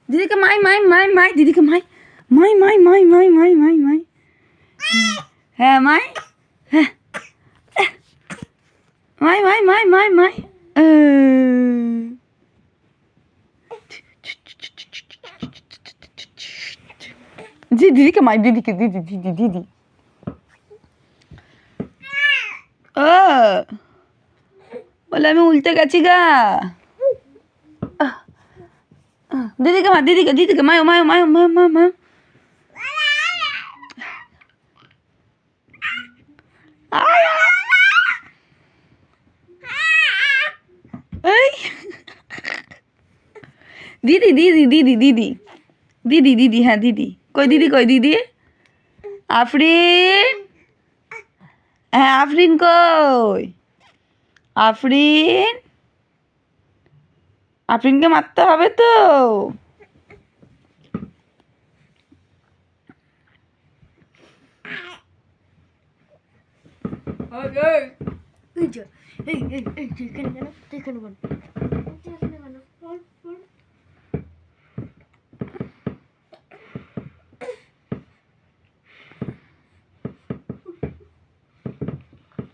দিদিকে মাই মাই মাই মাই দিদিকে মাই মাই মাই মাই মাই মাই মাই মাই হ্যাঁ মাই হ্যাঁ মাই মাই মাই মাই মাই জি দিদিকে মাই দিদিকে দিদি দিদি দিদি ও বলে আমি উল্টে গেছি গা দিদিকে মা দিদিকে দিদিকে মায়ো মায়ো মায়ো মায়ো মায়ো মায়ো এই দিদি দিদি দিদি দিদি দিদি দিদি হ্যাঁ দিদি কই দিদি কই দিদি আফরিন হ্যাঁ আফরিন কই আফরিন আফরিনকে মারতে হবে তো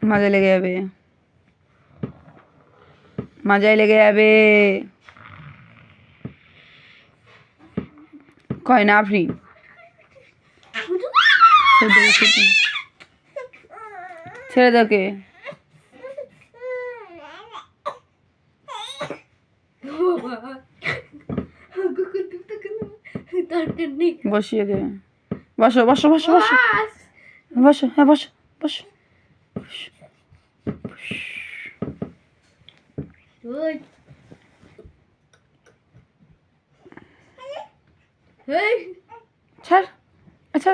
মজা লেগে যাবে মজাই লেগে যাবে কয় না আফরিন ছেড়ে দাওকে বসিয়ে দে বসো বসো বসো বসো বসো হ্যাঁ বসো বসো ছাড় আচ্ছা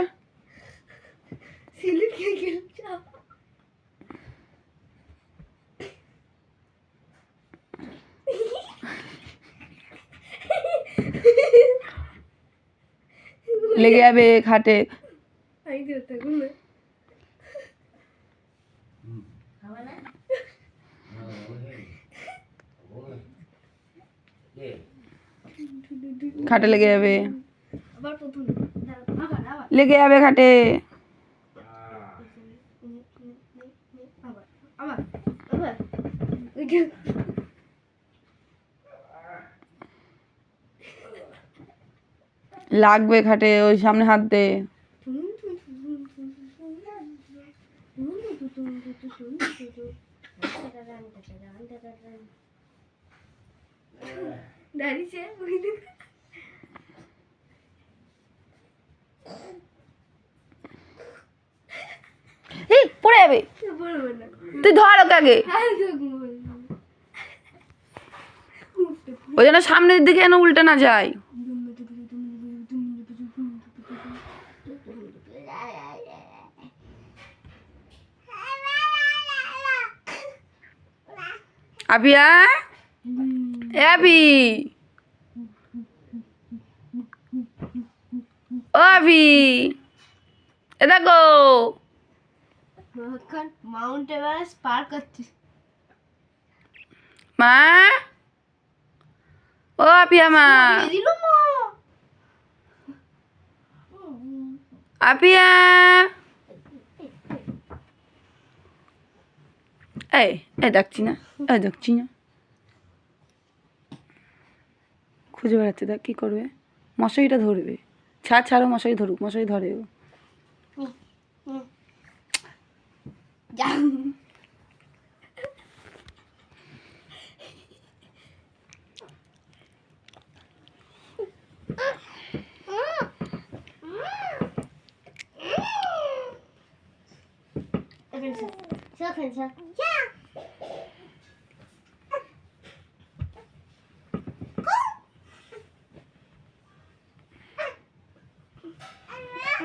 লেগে যাবে খাটে খাটে লেগে যাবে লেগে যাবে খাটে লাগবে খাটে ওই সামনে হাত দে পড়ে যাবে তুই ধর ওকে আগে ওই জন্য সামনের দিকে যেন উল্টে না যায় আবিয়া এ আবি ও আবি এ দেখো মাউন্ট এভারেস্ট পার করছিস মা ও আপিয়া মা আপিয়া এই ডাকছি না ডাকছি না খুঁজে বেড়াচ্ছে দেখ কি করবে মশারিটা ধরবে ছাড়ো মশারি ধরুক মশারি ধরে ও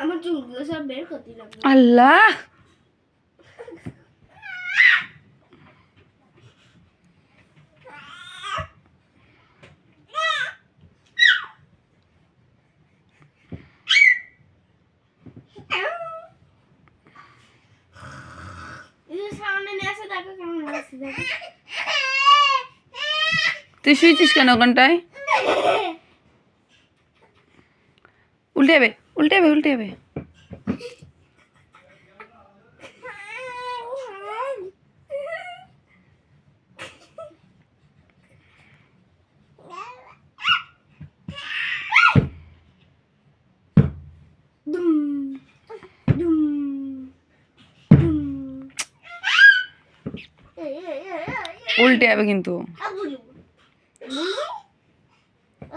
আমার চুলগুলো সব বের করতে লাগবে আল্লাহ তুই শুয়েছিস কেন ওখানটায় উল্টে যাবে উল্টে যাবে উল্টে যাবে। দুম দুম দুম উল্টে যাবে কিন্তু। আবুলু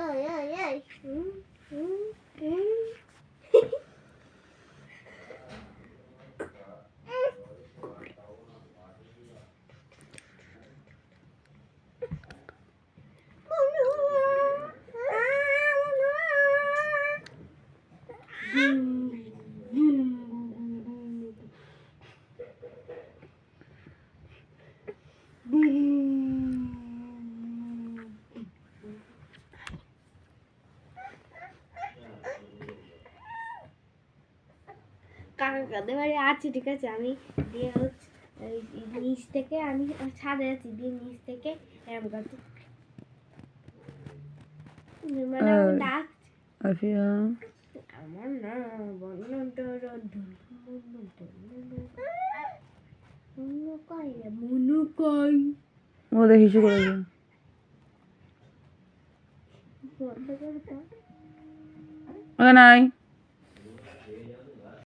এই এই এই কাকা কাঁদে বাড়ি আছি, ঠিক আছে। আমি দিয়ে হচ্ছে এই নিচ থেকে, আমি ছাদে আছি, দিয়ে নিচ থেকে এরম করছি, মানে আমাকে ডাকছে। আফিয়া আমার না মনু কই ও দেখি হিসু করেছে। বন্ধ করে দাও। ওকে নাই।